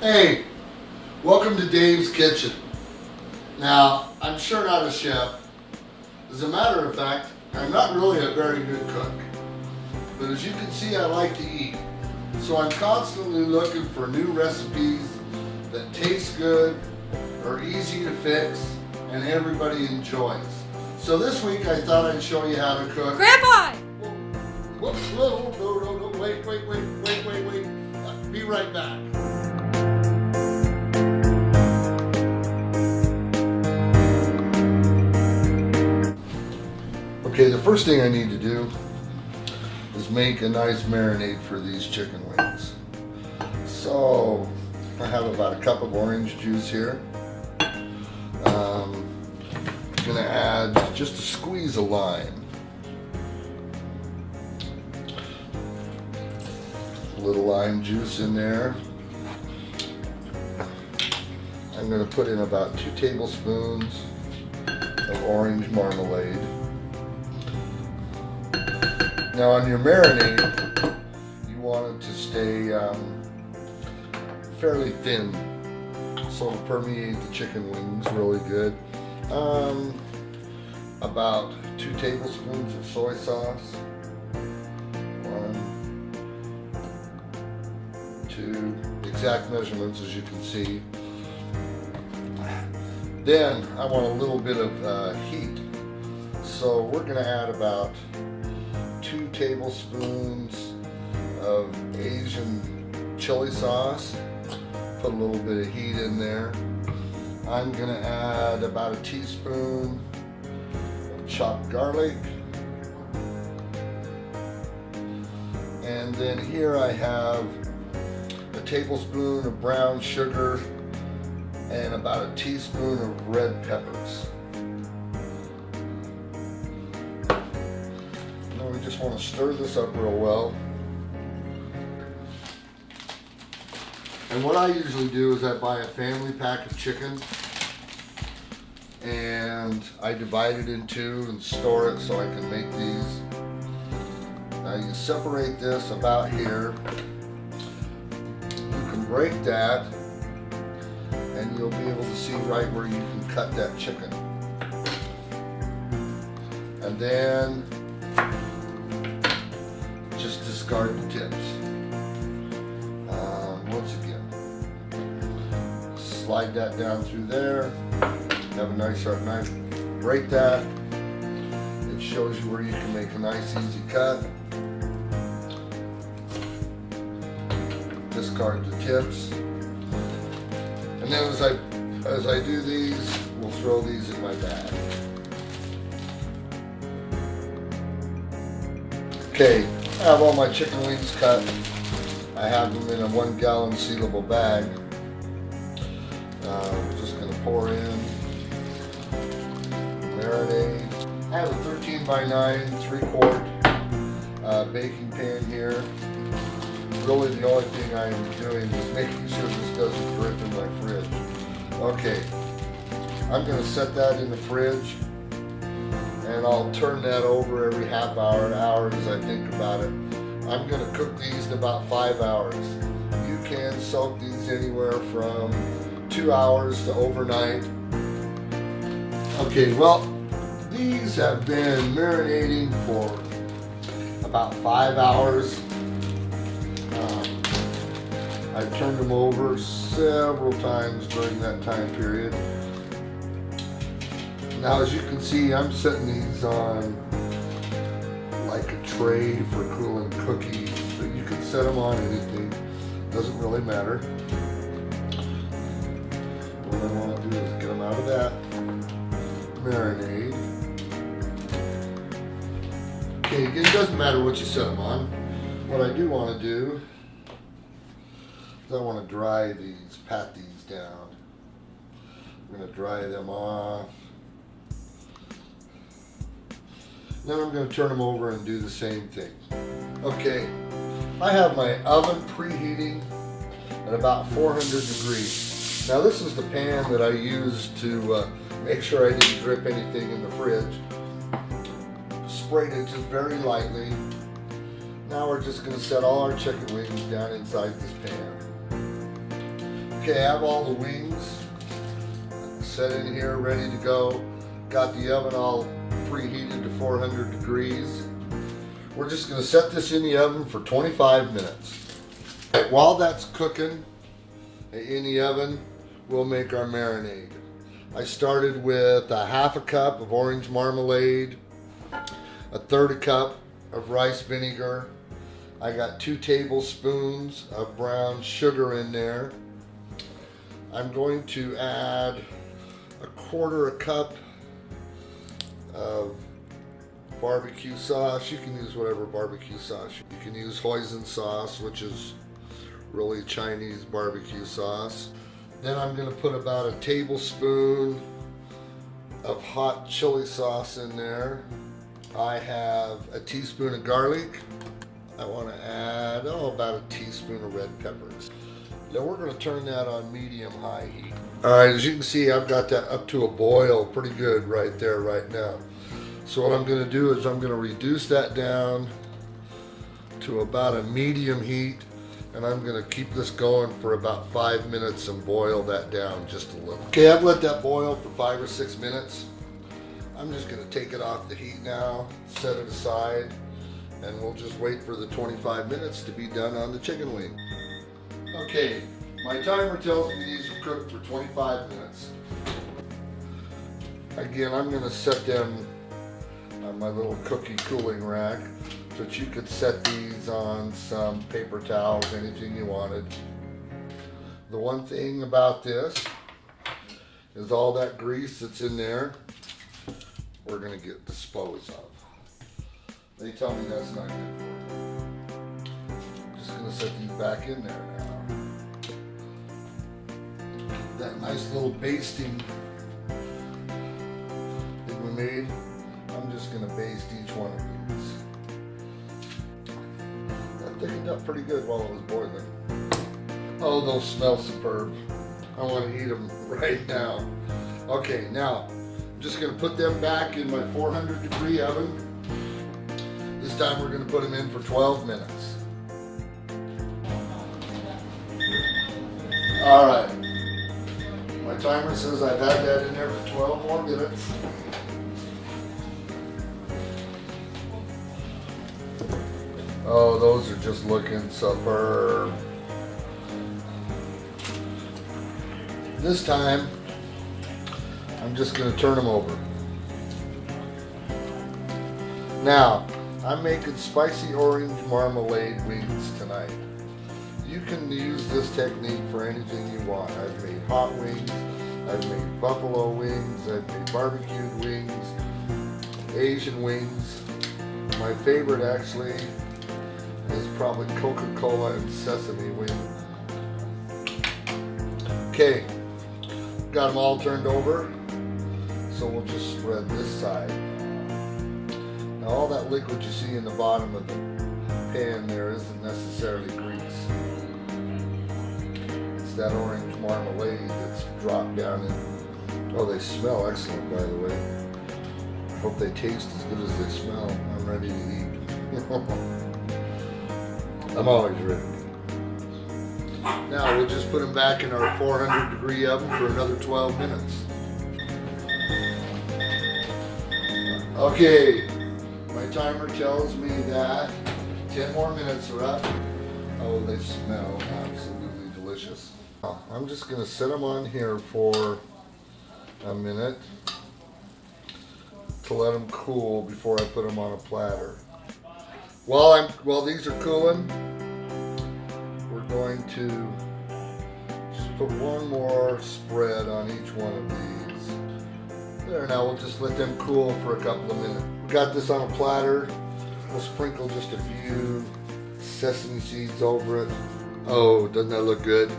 Hey, welcome to Dave's Kitchen. Now, I'm sure not a chef. As a matter of fact, I'm not really a very good cook. But as you can see, I like to eat. So I'm constantly looking for new recipes that taste good, are easy to fix, and everybody enjoys. So this week I thought I'd show you how to cook. Grandpa! Whoops, no, wait. Be right back. Okay, the first thing I need to do is make a nice marinade for these chicken wings. So, I have about a cup of orange juice here. I'm gonna add just a squeeze of lime. A little lime juice in there. I'm gonna put in about 2 tablespoons of orange marmalade. Now on your marinade, you want it to stay fairly thin, so it'll permeate the chicken wings really good. About 2 tablespoons of soy sauce. 1, 2, exact measurements as you can see. Then I want a little bit of heat, so we're going to add about 2 tablespoons of Asian chili sauce. Put a little bit of heat in there. I'm going to add about a teaspoon of chopped garlic. And then here I have a tablespoon of brown sugar and about a teaspoon of red peppers. We just want to stir this up real well. And what I usually do is I buy a family pack of chicken and I divide it in 2 and store it so I can make these. Now you separate this about here. You can break that and you'll be able to see right where you can cut that chicken. And then just discard the tips. Once again, slide that down through there. Have a nice sharp knife. Break that. It shows you where you can make a nice easy cut. Discard the tips. And then as I do these, we'll throw these in my bag. Okay, I have all my chicken wings cut. I have them in a 1-gallon sealable bag. I'm just going to pour in marinade. I have a 13 by 9, 3-quart baking pan here. Really the only thing I am doing is making sure this doesn't drip in my fridge. Okay, I'm going to set that in the fridge. And I'll turn that over every half hour, an hour as I think about it. I'm going to cook these in about 5 hours. You can soak these anywhere from 2 hours to overnight. Okay, well, these have been marinating for about 5 hours. I've turned them over several times during that time period. Now, as you can see, I'm setting these on like a tray for cooling cookies, but you can set them on anything. Doesn't really matter. What I want to do is get them out of that marinade. Okay, it doesn't matter what you set them on. What I do want to do is I want to dry these, pat these down. I'm going to dry them off. Then I'm going to turn them over and do the same thing. Okay, I have my oven preheating at about 400 degrees. Now this is the pan that I used to make sure I didn't drip anything in the fridge. Sprayed it just very lightly. Now we're just going to set all our chicken wings down inside this pan. Okay, I have all the wings set in here, ready to go. Got the oven all preheated to 400 degrees. We're just going to set this in the oven for 25 minutes. Right, while that's cooking in the oven, we'll make our marinade. I started with a half a cup of orange marmalade, a third a cup of rice vinegar. I got 2 tablespoons of brown sugar in there. I'm going to add a quarter a cup of barbecue sauce. You can use whatever barbecue sauce. You can use hoisin sauce, which is really Chinese barbecue sauce. Then I'm going to put about a tablespoon of hot chili sauce in there. I have a teaspoon of garlic. I want to add about a teaspoon of red peppers. Now we're going to turn that on medium-high heat. Alright, as you can see, I've got that up to a boil pretty good right there right now. So what I'm going to do is I'm going to reduce that down to about a medium heat, and I'm going to keep this going for about 5 minutes and boil that down just a little. Okay, I've let that boil for 5 or 6 minutes. I'm just going to take it off the heat now, set it aside, and we'll just wait for the 25 minutes to be done on the chicken wing. Okay, my timer tells me these are cooked for 25 minutes. Again, I'm going to set them on my little cookie cooling rack, but you could set these on some paper towels, anything you wanted. The one thing about this is all that grease that's in there, we're going to get disposed of. They tell me that's not good for me. I'm just going to set these back in there now. That nice little basting that we made, I'm just going to baste each one of these. That thickened up pretty good while it was boiling. Oh, those smell superb. I want to eat them right now. Okay, now I'm just going to put them back in my 400 degree oven. This time we're going to put them in for 12 minutes. Alright, my timer says I've had that in there for 12 more minutes. Oh, those are just looking superb. This time, I'm just going to turn them over. Now, I'm making spicy orange marmalade wings tonight. You can use this technique for anything you want. I've made hot wings, I've made buffalo wings, I've made barbecued wings, Asian wings. My favorite actually is probably Coca-Cola and sesame wing. Okay, got them all turned over, so we'll just spread this side. Now all that liquid you see in the bottom of the pan there isn't necessarily grease. It's that orange marmalade that's dropped down in. Oh, they smell excellent, by the way. Hope they taste as good as they smell. I'm ready to eat. I'm always ready. Now we'll just put them back in our 400 degree oven for another 12 minutes. Okay, my timer tells me that 10 more minutes are up. Oh, they smell absolutely delicious. I'm just going to set them on here for a minute to let them cool before I put them on a platter. While these are cooling, we're going to just put one more spread on each one of these. There, now we'll just let them cool for a couple of minutes. We got this on a platter. We'll sprinkle just a few sesame seeds over it. Oh, doesn't that look good?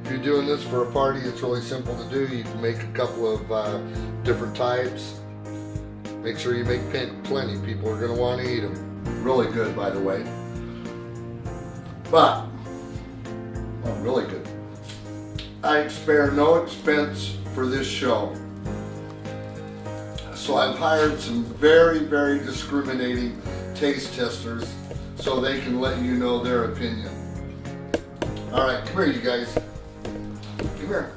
If you're doing this for a party, it's really simple to do. You can make a couple of different types. Make sure you make plenty. People are going to want to eat them. Really good, by the way. But, well, really good. I spare no expense for this show. So I've hired some very, very discriminating taste testers so they can let you know their opinion. All right, come here, you guys. sugar.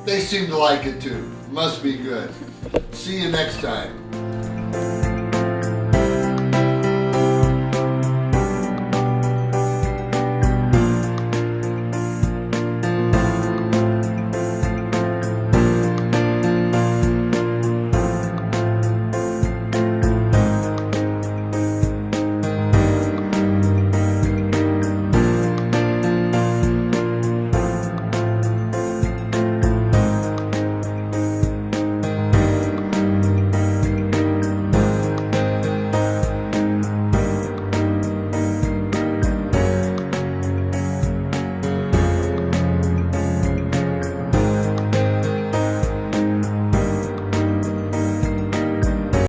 They seem to like it too. Must be good. See you next time.